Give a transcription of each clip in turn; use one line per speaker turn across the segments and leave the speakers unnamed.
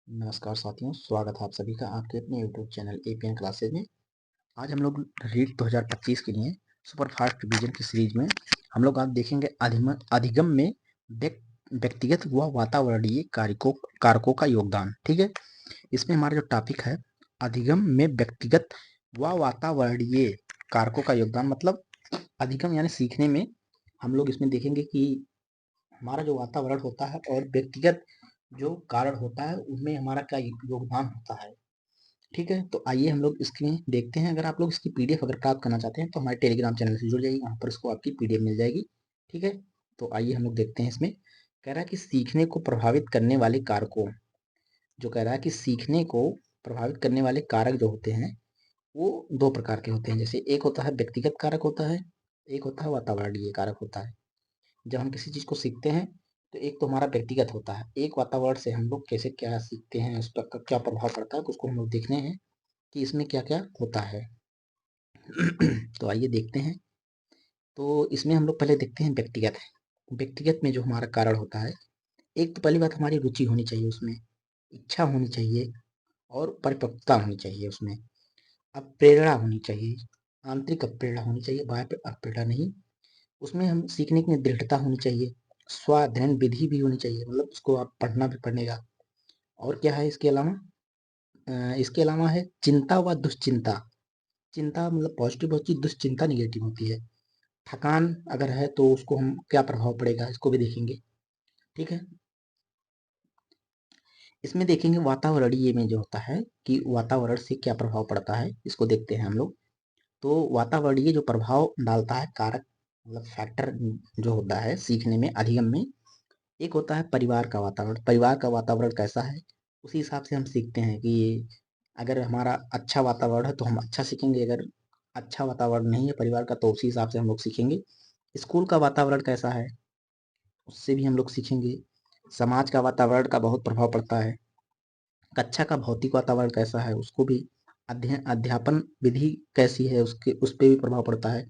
नमस्कार साथियों, स्वागत है आप सभी का आपके अपने यूट्यूब चैनल एपीएन क्लासेज में। आज हम लोग रीट 2025 के लिए सुपर फास्ट रिवीजन की सीरीज में हम लोग आज देखेंगे अधिगम में व्यक्तिगत व वातावरणीय कारकों का योगदान। ठीक है, इसमें हमारा जो टॉपिक है अधिगम में व्यक्तिगत व वातावरणीय कारकों का योगदान, मतलब अधिगम यानी सीखने में हम लोग इसमें देखेंगे कि हमारा जो वातावरण होता है और व्यक्तिगत जो कारण होता है उनमें हमारा क्या योगदान होता है। ठीक है, तो आइए हम लोग इसकी देखते हैं। अगर आप लोग इसकी पीडीएफ अगर प्राप्त करना चाहते हैं तो हमारे टेलीग्राम चैनल से जुड़ जाइए, वहाँ पर इसको आपकी पीडीएफ मिल जाएगी। ठीक है, तो आइए हम लोग देखते हैं। इसमें कह रहा है कि सीखने को प्रभावित करने वाले कारकों, जो कह रहा है कि सीखने को प्रभावित करने वाले कारक जो होते हैं वो दो प्रकार के होते हैं। जैसे एक होता है व्यक्तिगत कारक होता है, एक होता है वातावरणीय कारक होता है। जब हम किसी चीज़ को सीखते हैं तो एक तो हमारा व्यक्तिगत होता है, एक वातावरण से हम लोग कैसे क्या सीखते हैं, उस पर क्या प्रभाव पड़ता है, तो उसको हम लोग देखने हैं कि इसमें क्या क्या होता है। तो आइए देखते हैं। तो इसमें हम लोग पहले देखते हैं व्यक्तिगत। व्यक्तिगत में जो हमारा कारण होता है, एक तो पहली बात हमारी रुचि होनी चाहिए, उसमें इच्छा होनी चाहिए और परिपक्वता होनी चाहिए। उसमें अब प्रेरणा होनी चाहिए, आंतरिक प्रेरणा होनी चाहिए, बाह्य प्रेरणा नहीं। उसमें हम सीखने की दृढ़ता होनी चाहिए, स्वाध्ययन विधि भी होनी चाहिए, मतलब उसको आप पढ़ना भी पड़ेगा। और क्या है इसके अलावा? इसके अलावा है चिंता व दुश्चिंता। चिंता मतलब पॉजिटिव होती है, दुश्चिंता निगेटिव होती है। थकान अगर है तो उसको हम क्या प्रभाव पड़ेगा इसको भी देखेंगे। ठीक है, इसमें देखेंगे वातावरणीय में जो होता है कि वातावरण से क्या प्रभाव पड़ता है, इसको देखते हैं हम लोग। तो वातावरणीय जो प्रभाव डालता है कारक, मतलब फैक्टर जो होता है सीखने में अधिगम में, एक होता है परिवार का वातावरण। परिवार का वातावरण कैसा है उसी हिसाब से हम सीखते हैं कि अगर हमारा अच्छा वातावरण है तो हम अच्छा सीखेंगे, अगर अच्छा वातावरण नहीं है परिवार का तो उसी हिसाब से हम लोग सीखेंगे। स्कूल का वातावरण कैसा है उससे भी हम लोग सीखेंगे। समाज का वातावरण का बहुत प्रभाव पड़ता है। कक्षा का भौतिक वातावरण कैसा है उसको भी, अध्ययन अध्यापन विधि कैसी है उसके उस पर भी प्रभाव पड़ता है।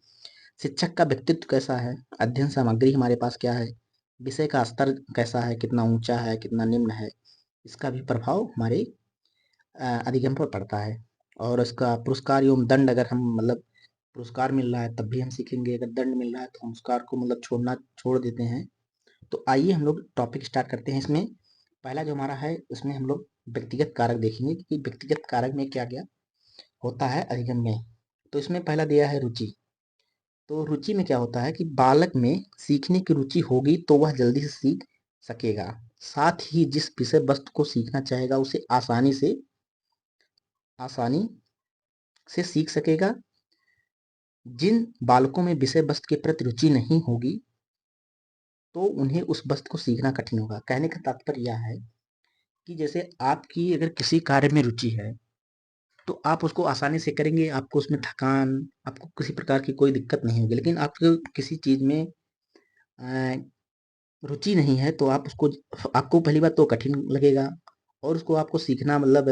शिक्षक का व्यक्तित्व कैसा है, अध्ययन सामग्री हमारे पास क्या है, विषय का स्तर कैसा है, कितना ऊंचा है कितना निम्न है, इसका भी प्रभाव हमारे अधिगम पर पड़ता है। और इसका पुरस्कार एवं दंड, अगर हम मतलब पुरस्कार मिल रहा है तब भी हम सीखेंगे, अगर दंड मिल रहा है तो हम पुरस्कार को मतलब छोड़ देते हैं। तो आइए हम लोग टॉपिक स्टार्ट करते हैं। इसमें पहला जो हमारा है उसमें हम लोग व्यक्तिगत कारक देखेंगे कि व्यक्तिगत कारक में क्या क्या होता है अधिगम में। तो इसमें पहला दिया है रुचि। तो रुचि में क्या होता है कि बालक में सीखने की रुचि होगी तो वह जल्दी से सीख सकेगा, साथ ही जिस विषय वस्तु को सीखना चाहेगा उसे आसानी से सीख सकेगा। जिन बालकों में विषय वस्तु के प्रति रुचि नहीं होगी तो उन्हें उस वस्तु को सीखना कठिन होगा। कहने का तात्पर्य यह है कि जैसे आपकी अगर किसी कार्य में रुचि है तो आप उसको आसानी से करेंगे, आपको उसमें थकान, आपको किसी प्रकार की कोई दिक्कत नहीं होगी। लेकिन आपको किसी चीज में रुचि नहीं है तो आपको पहली बात तो कठिन लगेगा और उसको आपको सीखना मतलब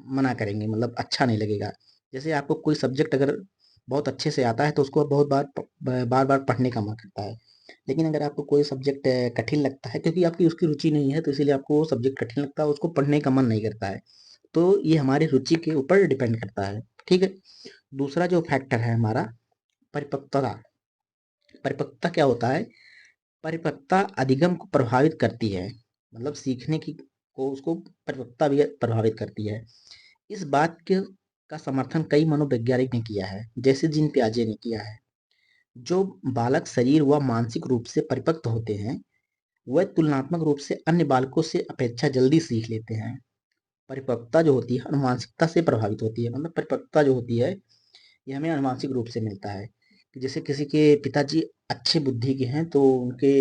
मना करेंगे, मतलब अच्छा नहीं लगेगा। जैसे आपको कोई सब्जेक्ट अगर बहुत अच्छे से आता है तो उसको बहुत बार बार पढ़ने का मन करता है। लेकिन अगर आपको कोई सब्जेक्ट कठिन लगता है क्योंकि आपकी उसकी रुचि नहीं है तो इसीलिए आपको वो सब्जेक्ट कठिन लगता है, उसको पढ़ने का मन नहीं करता है। तो ये हमारी रुचि के ऊपर डिपेंड करता है। ठीक है, दूसरा जो फैक्टर है हमारा परिपक्वता। परिपक्वता क्या होता है? परिपक्वता अधिगम को प्रभावित करती है, मतलब सीखने की को उसको परिपक्वता भी प्रभावित करती है। इस बात के का समर्थन कई मनोवैज्ञानिक ने किया है, जैसे जीन पियाजे ने किया है। जो बालक शरीर व मानसिक रूप से परिपक्व होते हैं वह तुलनात्मक रूप से अन्य बालकों से अपेक्षा जल्दी सीख लेते हैं। परिपक्वता जो होती है अनुवांशिकता से प्रभावित होती है, मतलब परिपक्वता जो होती है ये हमें आनुवांशिक रूप से मिलता है। कि जैसे किसी के पिताजी अच्छे बुद्धि के हैं तो उनके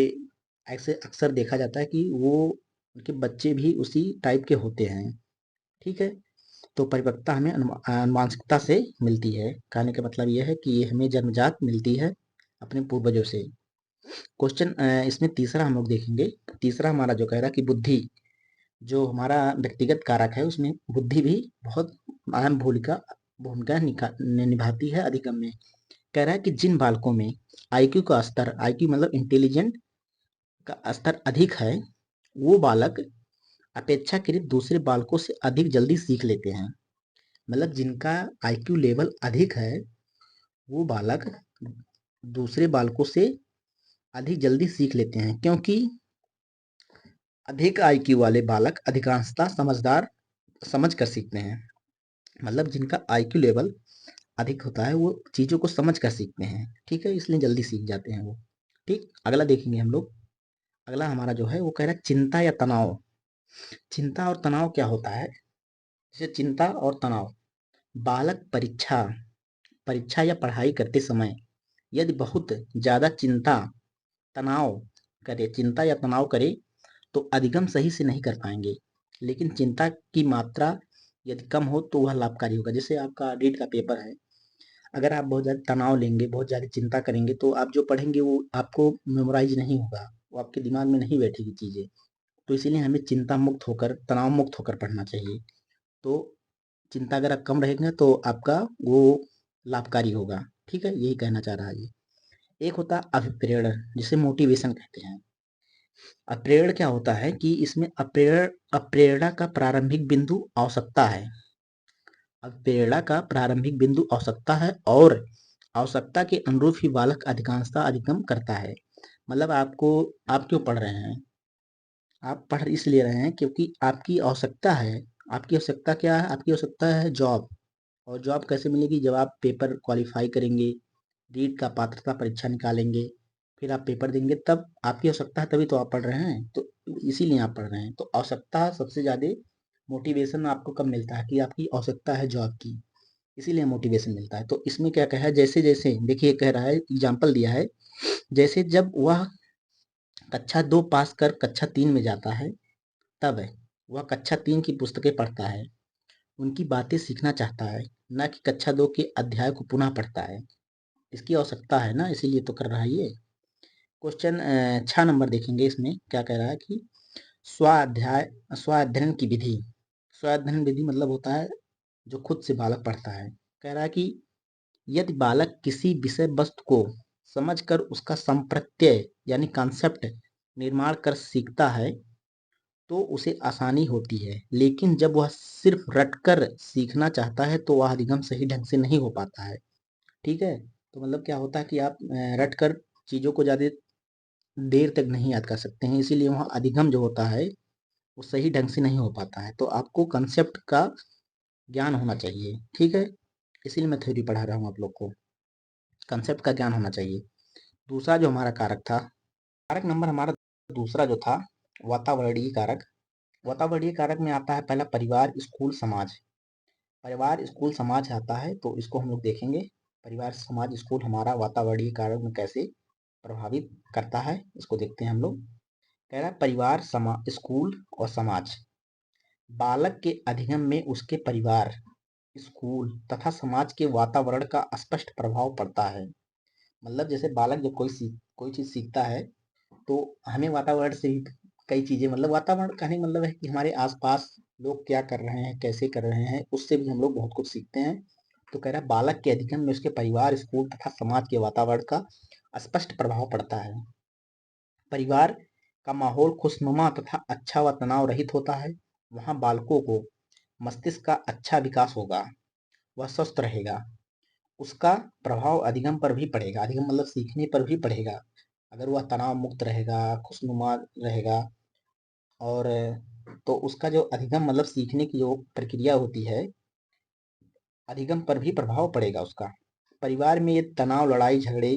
ऐसे अक्सर देखा जाता है कि वो उनके बच्चे भी उसी टाइप के होते हैं। ठीक है, तो परिपक्वता हमें आनुवांशिकता से मिलती है। कहने का मतलब यह है कि ये हमें जन्मजात मिलती है अपने पूर्वजों से। क्वेश्चन इसमें तीसरा हम लोग देखेंगे। तीसरा हमारा जो कह रहा है कि बुद्धि, जो हमारा व्यक्तिगत कारक है उसमें बुद्धि भी बहुत अहम भूमिका भूमिका निभाती है अधिगम में। कह रहा है कि जिन बालकों में आईक्यू का स्तर, आईक्यू मतलब इंटेलिजेंट का स्तर अधिक है, वो बालक अपेक्षाकृत दूसरे बालकों से अधिक जल्दी सीख लेते हैं। मतलब जिनका आईक्यू लेवल अधिक है वो बालक दूसरे बालकों से अधिक जल्दी सीख लेते हैं, क्योंकि अधिक आईक्यू वाले बालक अधिकांशतः समझदार समझ कर सीखते हैं। मतलब जिनका आईक्यू लेवल अधिक होता है वो चीज़ों को समझ कर सीखते हैं, ठीक है, इसलिए जल्दी सीख जाते हैं वो। ठीक, अगला देखेंगे हम लोग। अगला हमारा जो है वो कह रहा है चिंता या तनाव। चिंता और तनाव क्या होता है? जैसे चिंता और तनाव, बालक परीक्षा परीक्षा या पढ़ाई करते समय यदि बहुत ज़्यादा तनाव चिंता या तनाव करे तो अधिगम सही से नहीं कर पाएंगे। लेकिन चिंता की मात्रा यदि कम हो तो वह लाभकारी होगा। जैसे आपका रीट का पेपर है, अगर आप बहुत ज़्यादा तनाव लेंगे, बहुत ज़्यादा चिंता करेंगे तो आप जो पढ़ेंगे वो आपको मेमोराइज नहीं होगा, वो आपके दिमाग में नहीं बैठेगी चीज़ें। तो इसीलिए हमें चिंता मुक्त होकर, तनाव मुक्त होकर पढ़ना चाहिए। तो चिंता अगर आप कम रहेंगे तो आपका वो लाभकारी होगा। ठीक है, यही कहना चाह रहा है ये। एक होता है अभिप्रेरण, जिसे मोटिवेशन कहते हैं। अप्रेरण क्या होता है कि इसमें अप्रेरणा का प्रारंभिक बिंदु आवश्यकता है। अप्रेरणा का प्रारंभिक बिंदु आवश्यकता है और आवश्यकता के अनुरूप ही बालक अधिकांशतः अधिगम करता है। मतलब आप क्यों पढ़ रहे हैं? आप पढ़ इसलिए रहे हैं क्योंकि आपकी आवश्यकता है। आपकी आवश्यकता क्या है? आपकी आवश्यकता है जॉब। और जॉब कैसे मिलेगी? जब आप पेपर क्वालिफाई करेंगे, रीट का पात्रता परीक्षा निकालेंगे, फिर आप पेपर देंगे, तब आपकी आवश्यकता है, तभी तो आप पढ़ रहे हैं। तो इसीलिए आप पढ़ रहे हैं। तो आवश्यकता सबसे ज़्यादा मोटिवेशन आपको कब मिलता है? कि आपकी आवश्यकता है जॉब की, इसीलिए मोटिवेशन मिलता है। तो इसमें क्या कहा है, जैसे जैसे देखिए कह रहा है, एग्जाम्पल दिया है, जैसे जब वह कक्षा 2 पास कर कक्षा 3 में जाता है, तब वह कक्षा 3 की पुस्तकें पढ़ता है, उनकी बातें सीखना चाहता है, न कि कक्षा 2 के अध्याय को पुनः पढ़ता है। इसकी आवश्यकता है ना, इसीलिए तो कर रहा है ये। क्वेश्चन 6 नंबर देखेंगे, इसमें क्या कह रहा है कि स्वाध्यायन की विधि। स्वाध्यायन विधि मतलब होता है जो खुद से बालक पढ़ता है। कह रहा है कि यदि बालक किसी विषय वस्तु को समझकर उसका संप्रत्यय यानी कॉन्सेप्ट निर्माण कर सीखता है तो उसे आसानी होती है, लेकिन जब वह सिर्फ रटकर सीखना चाहता है तो वह अधिगम सही ढंग से नहीं हो पाता है। ठीक है, तो मतलब क्या होता है कि आप रटकर चीज़ों को ज़्यादा देर तक नहीं याद कर सकते हैं, इसीलिए वहाँ अधिगम जो होता है वो सही ढंग से नहीं हो पाता है। तो आपको कंसेप्ट का ज्ञान होना चाहिए। ठीक है, इसीलिए मैं थ्योरी पढ़ा रहा हूँ आप लोग को, कंसेप्ट का ज्ञान होना चाहिए। दूसरा जो हमारा कारक था, कारक नंबर हमारा दूसरा जो था, वातावरणीय कारक। वातावरणीय कारक में आता है पहला परिवार, स्कूल, समाज। परिवार, स्कूल, समाज आता है, तो इसको हम लोग देखेंगे। परिवार, समाज, स्कूल हमारा वातावरणीय कारक में कैसे प्रभावित करता है, इसको देखते हैं हम लोग। कह रहा है परिवार, स्कूल और समाज, बालक के अधिगम में उसके परिवार, स्कूल तथा समाज के वातावरण का स्पष्ट प्रभाव पड़ता है। मतलब जैसे बालक जब कोई चीज सीखता है तो हमें वातावरण से भी कई चीजें, मतलब वातावरण कहने का मतलब है कि हमारे आसपास लोग क्या कर रहे हैं, कैसे कर रहे हैं, उससे भी हम लोग बहुत कुछ सीखते हैं। तो कह रहा है बालक के अधिगम में उसके परिवार, स्कूल तथा समाज के वातावरण का स्पष्ट प्रभाव पड़ता है। परिवार का माहौल खुशनुमा तथा अच्छा व तनाव रहित होता है, वहाँ बालकों को मस्तिष्क का अच्छा विकास होगा, वह स्वस्थ रहेगा। उसका प्रभाव अधिगम पर भी पड़ेगा, अधिगम मतलब सीखने पर भी पड़ेगा। अगर वह तनाव मुक्त रहेगा, खुशनुमा रहेगा, और तो उसका जो अधिगम मतलब सीखने की जो प्रक्रिया होती है, अधिगम पर भी प्रभाव पड़ेगा उसका। परिवार में ये तनाव, लड़ाई झगड़े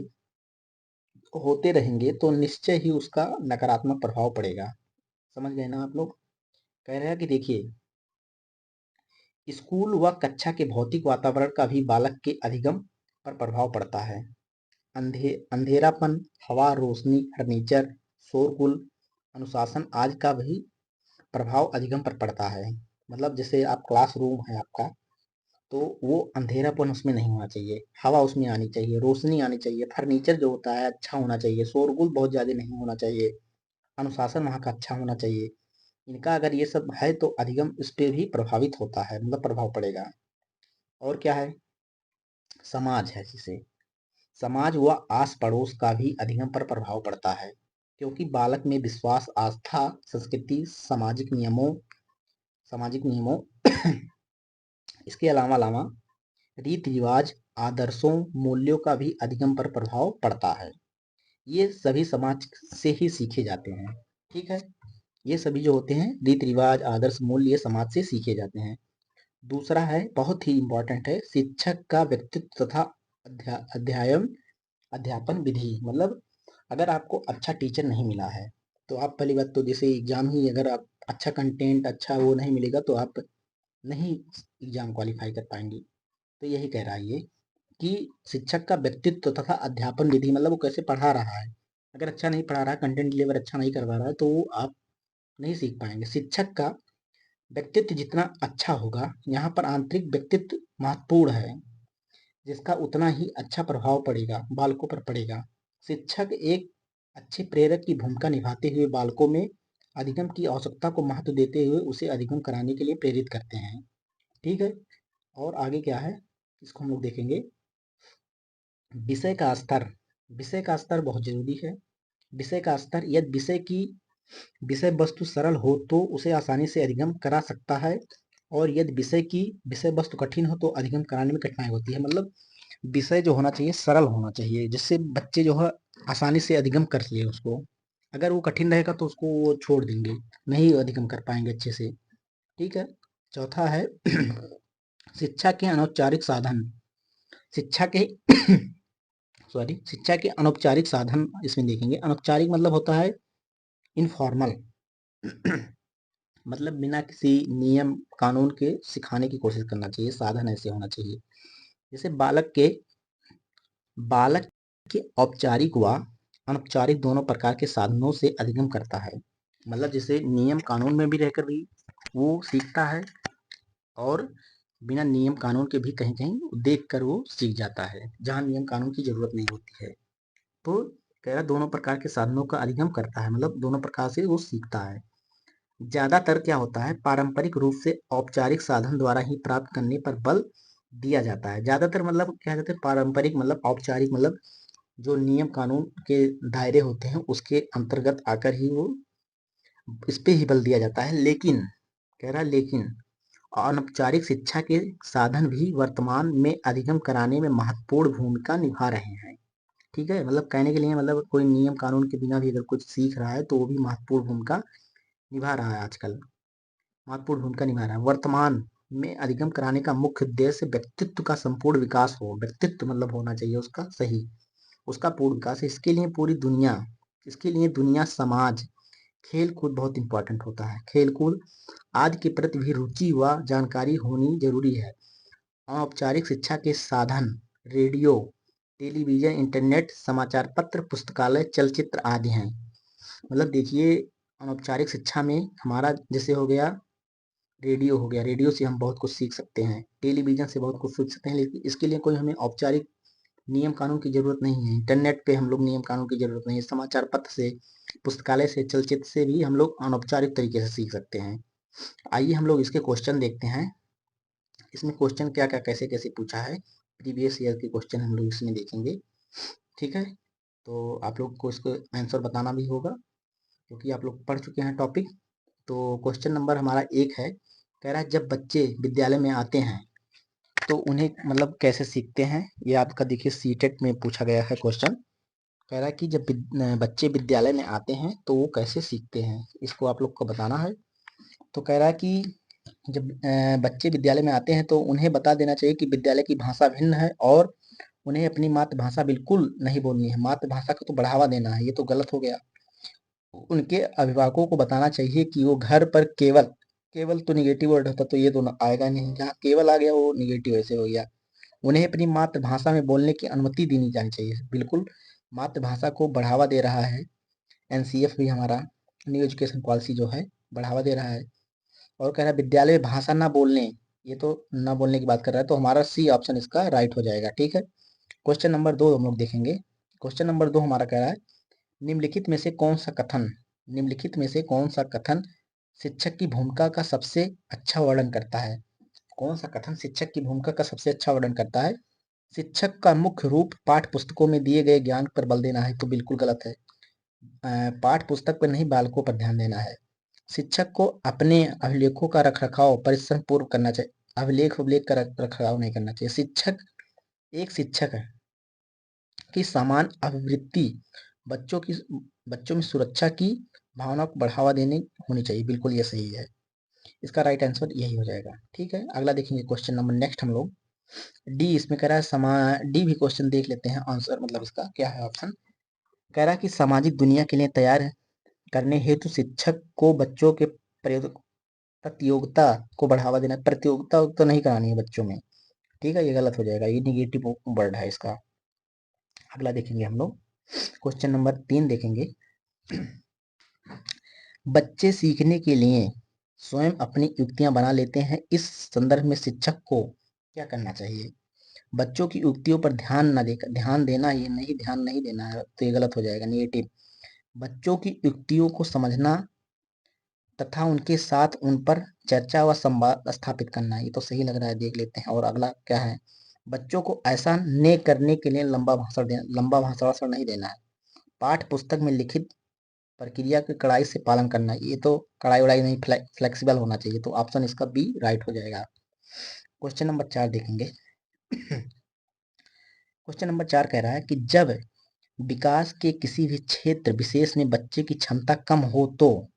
होते रहेंगे तो निश्चय ही उसका नकारात्मक प्रभाव पड़ेगा। समझ गए ना आप लोग? कह रहे हैं कि देखिए, स्कूल व कक्षा के भौतिक वातावरण का भी बालक के अधिगम पर प्रभाव पड़ता है। अंधेरापन, हवा, रोशनी, फर्नीचर, शोरगुल, अनुशासन आदि का भी प्रभाव अधिगम पर पड़ता है। मतलब जैसे आप क्लासरूम है आपका, तो वो अंधेरापन उसमें नहीं होना चाहिए, हवा उसमें आनी चाहिए, रोशनी आनी चाहिए, फर्नीचर जो होता है अच्छा होना चाहिए, शोरगुल बहुत ज़्यादा नहीं होना चाहिए, अनुशासन वहाँ का अच्छा होना चाहिए। इनका अगर ये सब है तो अधिगम इस पे भी प्रभावित होता है, मतलब प्रभाव पड़ेगा। और क्या है? समाज है, जिसे समाज व आस पड़ोस का भी अधिगम पर प्रभाव पड़ता है। क्योंकि बालक में विश्वास, आस्था, संस्कृति, सामाजिक नियमों इसके अलावा रीति रिवाज, आदर्शों, मूल्यों का भी अधिगम पर प्रभाव पड़ता है। ये सभी समाज से ही सीखे जाते हैं। ठीक है, ये सभी जो होते हैं रीति रिवाज, आदर्श, मूल्य, ये समाज से सीखे जाते हैं। दूसरा है, बहुत ही इंपॉर्टेंट है, शिक्षक का व्यक्तित्व तथा अध्यापन विधि। मतलब अगर आपको अच्छा टीचर नहीं मिला है तो आप, पहली बात तो जैसे एग्जाम ही, अगर आप अच्छा कंटेंट, अच्छा वो नहीं मिलेगा तो आप नहीं एग्जाम क्वालिफाई कर पाएंगे। तो यही कह रहा है ये कि शिक्षक का व्यक्तित्व तथा अध्यापन विधि, मतलब वो कैसे पढ़ा रहा है। अगर अच्छा नहीं पढ़ा रहा है, कंटेंट डिलीवर अच्छा नहीं करवा रहा है, तो वो आप नहीं सीख पाएंगे। शिक्षक का व्यक्तित्व जितना अच्छा होगा, यहाँ पर आंतरिक व्यक्तित्व महत्वपूर्ण है, जिसका उतना ही अच्छा प्रभाव पड़ेगा, बालकों पर पड़ेगा। शिक्षक एक अच्छे प्रेरक की भूमिका निभाते हुए बालकों में अधिगम की आवश्यकता को महत्व देते हुए उसे अधिगम कराने के लिए प्रेरित करते हैं। ठीक है, और आगे क्या है इसको हम लोग देखेंगे। विषय का स्तर, विषय का स्तर बहुत जरूरी है। विषय का स्तर, यदि विषय वस्तु सरल हो तो उसे आसानी से अधिगम करा सकता है, और यदि विषय वस्तु कठिन हो तो अधिगम कराने में कठिनाई होती है। मतलब विषय जो होना चाहिए सरल होना चाहिए, जिससे बच्चे जो है आसानी से अधिगम कर ले उसको। अगर वो कठिन रहेगा तो उसको वो छोड़ देंगे, नहीं अधिगम कर पाएंगे अच्छे से। ठीक है, चौथा है शिक्षा के अनौपचारिक साधन। शिक्षा के शिक्षा के अनौपचारिक साधन इसमें देखेंगे। अनौपचारिक मतलब होता है इनफॉर्मल, मतलब बिना किसी नियम कानून के सिखाने की कोशिश करना चाहिए। साधन ऐसे होना चाहिए जैसे बालक के औपचारिक व अनौपचारिक दोनों प्रकार के साधनों से अधिगम करता है। मतलब जैसे नियम कानून में भी रहकर भी वो सीखता है, और बिना नियम कानून के भी कहीं कहीं देख कर वो सीख जाता है, जहाँ नियम कानून की जरूरत नहीं होती है। तो कह रहा दोनों प्रकार के साधनों का अधिगम करता है, मतलब दोनों प्रकार से वो सीखता है। ज्यादातर क्या होता है, पारंपरिक रूप से औपचारिक साधन द्वारा ही प्राप्त करने पर बल दिया जाता है। ज्यादातर मतलब क्या कहते हैं, पारंपरिक मतलब औपचारिक, मतलब जो नियम कानून के दायरे होते हैं उसके अंतर्गत आकर ही वो इस पे ही बल दिया जाता है। लेकिन कह रहा है लेकिन अनौपचारिक शिक्षा के साधन भी वर्तमान में अधिगम कराने में महत्वपूर्ण भूमिका निभा रहे हैं। ठीक है, मतलब कहने के लिए, मतलब कोई नियम कानून के बिना भी अगर कुछ सीख रहा है तो वो भी महत्वपूर्ण भूमिका निभा रहा है। आजकल महत्वपूर्ण भूमिका निभा रहा है। वर्तमान में अधिगम कराने का मुख्य उद्देश्य व्यक्तित्व का संपूर्ण विकास हो। व्यक्तित्व मतलब होना चाहिए उसका सही, उसका पूर्ण विकास। इसके लिए दुनिया, समाज, खेल कूद बहुत इंपॉर्टेंट होता है। खेल कूद आदि के प्रति भी रुचि व जानकारी होनी जरूरी है। अनौपचारिक शिक्षा के साधन रेडियो, टेलीविजन, इंटरनेट, समाचार पत्र, पुस्तकालय, चलचित्र आदि हैं। मतलब देखिए, अनौपचारिक शिक्षा में हमारा जैसे हो गया रेडियो, हो गया, रेडियो से हम बहुत कुछ सीख सकते हैं, टेलीविजन से बहुत कुछ सीख सकते हैं, लेकिन इसके लिए कोई हमें औपचारिक नियम कानून की जरूरत नहीं है। इंटरनेट पे हम लोग नियम कानून की जरूरत नहीं है। समाचार पत्र से, पुस्तकालय से, चलचित्र से भी हम लोग अनौपचारिक तरीके से सीख सकते हैं। आइए हम लोग इसके क्वेश्चन देखते हैं। इसमें क्वेश्चन क्या क्या कैसे कैसे पूछा है, प्रीवियस ईयर के क्वेश्चन हम लोग इसमें देखेंगे। ठीक है, तो आप लोग को इसको आंसर बताना भी होगा क्योंकि आप लोग पढ़ चुके हैं टॉपिक। तो क्वेश्चन नंबर हमारा 1 है, कह रहा है जब बच्चे विद्यालय में आते हैं तो उन्हें मतलब कैसे सीखते हैं। ये आपका देखिए सीटेट में पूछा गया है क्वेश्चन। कह रहा है कि जब बच्चे विद्यालय में आते हैं तो वो कैसे सीखते हैं, इसको आप लोग को बताना है। तो कह रहा है कि जब बच्चे विद्यालय में आते हैं तो उन्हें बता देना चाहिए कि विद्यालय की भाषा भिन्न है और उन्हें अपनी मातृभाषा बिल्कुल नहीं बोलनी है। मातृभाषा को तो बढ़ावा देना है, ये तो गलत हो गया। उनके अभिभावकों को बताना चाहिए कि वो घर पर केवल, केवल तो निगेटिव वर्ड होता तो ये तो आएगा नहीं, जहाँ केवल आ गया वो निगेटिव ऐसे हो गया। उन्हें अपनी मातृभाषा में बोलने की अनुमति देनी जानी चाहिए। बिल्कुल मातृभाषा को बढ़ावा दे रहा है एनसीएफ भी, हमारा न्यू एजुकेशन पॉलिसी जो है बढ़ावा दे रहा है। और कह रहा है विद्यालय में भाषा ना बोलने, ये तो ना बोलने की बात कर रहा है, तो हमारा सी ऑप्शन इसका राइट हो जाएगा। ठीक है, क्वेश्चन नंबर 2 हम लोग देखेंगे। क्वेश्चन नंबर 2 हमारा कह रहा है निम्नलिखित में से कौन सा कथन, निम्नलिखित में से कौन सा कथन शिक्षक की भूमिका का सबसे अच्छा वर्णन करता है। कौन सा कथन शिक्षक की भूमिका का सबसे अच्छा वर्णन करता है। शिक्षक का मुख्य रूप पाठ्य पुस्तकों में दिए गए ज्ञान पर बल देना है, तो बिल्कुल गलत है। पाठ पुस्तक पर नहीं बालकों पर ध्यान देना है। शिक्षक को अपने अभिलेखों का रखरखाव परिश्रम पूर्व करना चाहिए। अभिलेख का रखरखाव नहीं करना चाहिए। एक शिक्षक है की समान अभिवृत्ति बच्चों में सुरक्षा की भावना को बढ़ावा देने होनी चाहिए। बिल्कुल ये सही है, इसका राइट आंसर यही हो जाएगा। ठीक है, अगला देखेंगे क्वेश्चन नंबर नेक्स्ट हम लोग डी। इसमें कह रहा है डी भी क्वेश्चन देख लेते हैं आंसर, मतलब इसका क्या है ऑप्शन। कह रहा है कि सामाजिक दुनिया के लिए तैयार करने हेतु शिक्षक को बच्चों के प्रतियोगिता को बढ़ावा देना। प्रतियोगिता तो नहीं करानी है बच्चों में, ठीक है, ये गलत हो जाएगा, ये निगेटिव वर्ड है इसका। अगला देखेंगे हम लोग क्वेश्चन नंबर 3 देखेंगे। बच्चे सीखने के लिए स्वयं अपनी युक्तियां बना लेते हैं, इस संदर्भ में शिक्षक को क्या करना चाहिए। बच्चों की युक्तियों पर ध्यान देना, ये नहीं ध्यान नहीं देना है, तो ये गलत हो जाएगा, नेगेटिव। बच्चों की युक्तियों को समझना तथा उनके साथ उन पर चर्चा व संवाद स्थापित करना, ये तो सही लग रहा है, देख लेते हैं। और अगला क्या है, बच्चों को ऐसा न करने के लिए लंबा भाषण नहीं देना है। पाठ पुस्तक में लिखित प्रक्रिया के कड़ाई से पालन करना, ये तो कड़ाई उड़ाई नहीं, फ्लेक्सिबल होना चाहिए, तो ऑप्शन इसका बी राइट हो जाएगा। क्वेश्चन नंबर 4 देखेंगे। क्वेश्चन नंबर 4 कह रहा है कि जब विकास के किसी भी क्षेत्र विशेष में बच्चे की क्षमता कम हो तो,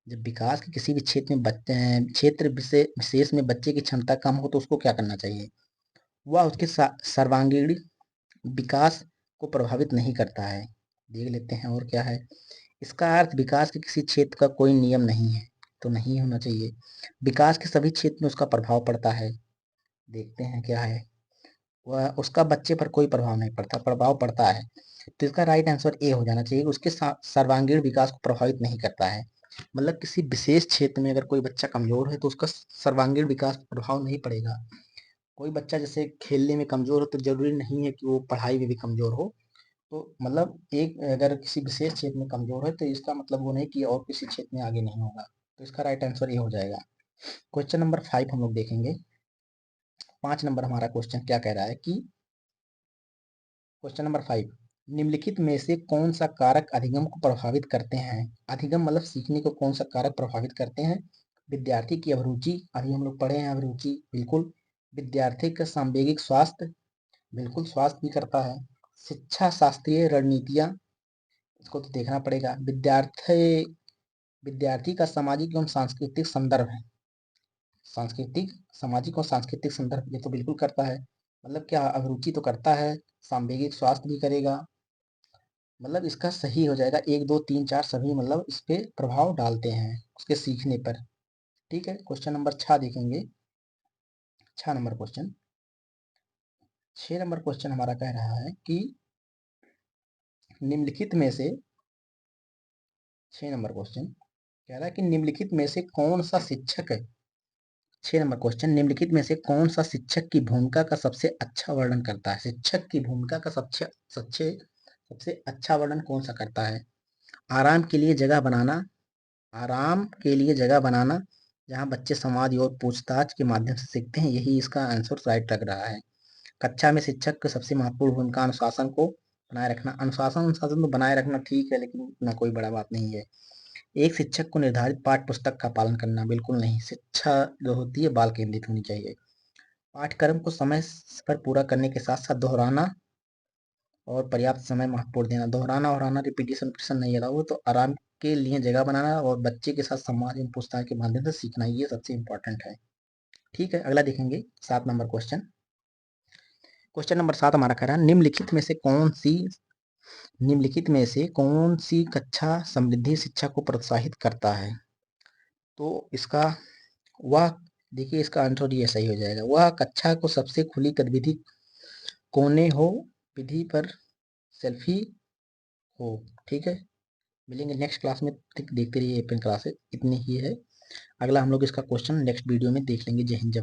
जब विकास के किसी भी क्षेत्र विशेष में बच्चे की क्षमता कम हो तो उसको क्या करना चाहिए। वह उसके सर्वांगीण विकास को प्रभावित नहीं करता है। देख लेते हैं और क्या है इसका अर्थ। विकास के किसी क्षेत्र का कोई नियम नहीं है, तो नहीं होना चाहिए। विकास के सभी क्षेत्र में उसका प्रभाव पड़ता है। देखते हैं क्या है, वह उसका बच्चे पर कोई प्रभाव नहीं पड़ता, प्रभाव पड़ता है, तो इसका राइट आंसर ए हो जाना चाहिए। उसके सर्वांगीण विकास को प्रभावित नहीं करता है। मतलब किसी विशेष क्षेत्र में अगर कोई बच्चा कमजोर है तो उसका सर्वांगीण विकास पर प्रभाव नहीं पड़ेगा। कोई बच्चा जैसे खेलने में कमजोर हो तो जरूरी नहीं है कि वो पढ़ाई में भी कमजोर हो। तो मतलब एक अगर किसी विशेष क्षेत्र में कमजोर है तो इसका मतलब वो नहीं कि और किसी क्षेत्र में आगे नहीं होगा, तो इसका राइट आंसर ये हो जाएगा। क्वेश्चन नंबर 5 हम लोग देखेंगे। 5 नंबर हमारा क्वेश्चन क्या कह रहा है कि क्वेश्चन नंबर 5, निम्नलिखित में से कौन सा कारक अधिगम को प्रभावित करते हैं। अधिगम मतलब सीखने को कौन सा कारक प्रभावित करते हैं। विद्यार्थी की अभिरुचि, अभी हम लोग पढ़े हैं अभिरुचि, बिल्कुल। विद्यार्थी का सांवेगिक स्वास्थ्य, बिल्कुल स्वास्थ्य भी करता है। शिक्षा शास्त्रीय रणनीतियां, इसको तो देखना पड़ेगा। विद्यार्थी का सामाजिक एवं सांस्कृतिक संदर्भ है, सामाजिक और सांस्कृतिक संदर्भ, ये तो बिल्कुल करता है। मतलब क्या, अभिरुचि तो करता है, सांवेगिक स्वास्थ्य भी करेगा, मतलब इसका सही हो जाएगा। 1 2 3 4 सभी मतलब इस पे प्रभाव डालते हैं उसके सीखने पर। ठीक है, क्वेश्चन नंबर 6 देखेंगे। 6 नंबर क्वेश्चन, 6 नंबर क्वेश्चन हमारा कह रहा है कि निम्नलिखित में से 6 नंबर क्वेश्चन कह रहा है कि निम्नलिखित में से कौन सा शिक्षक है। 6 नंबर क्वेश्चन, निम्नलिखित में से कौन सा शिक्षक की भूमिका का सबसे अच्छा वर्णन करता है। शिक्षक की भूमिका का सबसे अच्छा वर्णन कौन सा करता है। आराम के लिए जगह बनाना, आराम के लिए जगह बनाना जहाँ बच्चे संवाद और पूछताछ के माध्यम से सीखते हैं, यही इसका आंसर राइट लग रहा है। कक्षा में शिक्षक की सबसे महत्वपूर्ण भूमिका अनुशासन को बनाए रखना। अनुशासन तो बनाए रखना ठीक है, लेकिन इतना कोई बड़ा बात नहीं है। एक शिक्षक को निर्धारित पाठ्य पुस्तक का पालन करना, बिल्कुल नहीं। शिक्षा जो होती है बाल केंद्रित होनी चाहिए। पाठ्यक्रम को समय पर पूरा करने के साथ साथ दोहराना और पर्याप्त समय महत्वपूर्ण देना। दोहराना और रिपीटिशन नहीं अलाउ, तो आराम के लिए जगह बनाना और बच्चे के साथ संवाद एवं पूछताछ के माध्यम से सीखना, ये सबसे इंपॉर्टेंट है। ठीक है, अगला देखेंगे 7 नंबर क्वेश्चन। क्वेश्चन नंबर 7 हमारा कह रहा है निम्नलिखित में से कौन सी कक्षा समृद्धि शिक्षा को प्रोत्साहित करता है। तो इसका वह देखिए, इसका आंसर ये सही हो जाएगा। वह कक्षा को सबसे खुली गतिविधि कोने हो, विधि पर सेल्फी हो। ठीक है, मिलेंगे नेक्स्ट क्लास में, देखते रहिए एपीएन क्लासेस, इतनी ही है। अगला हम लोग इसका क्वेश्चन नेक्स्ट वीडियो में देख लेंगे। जय हिंद, जय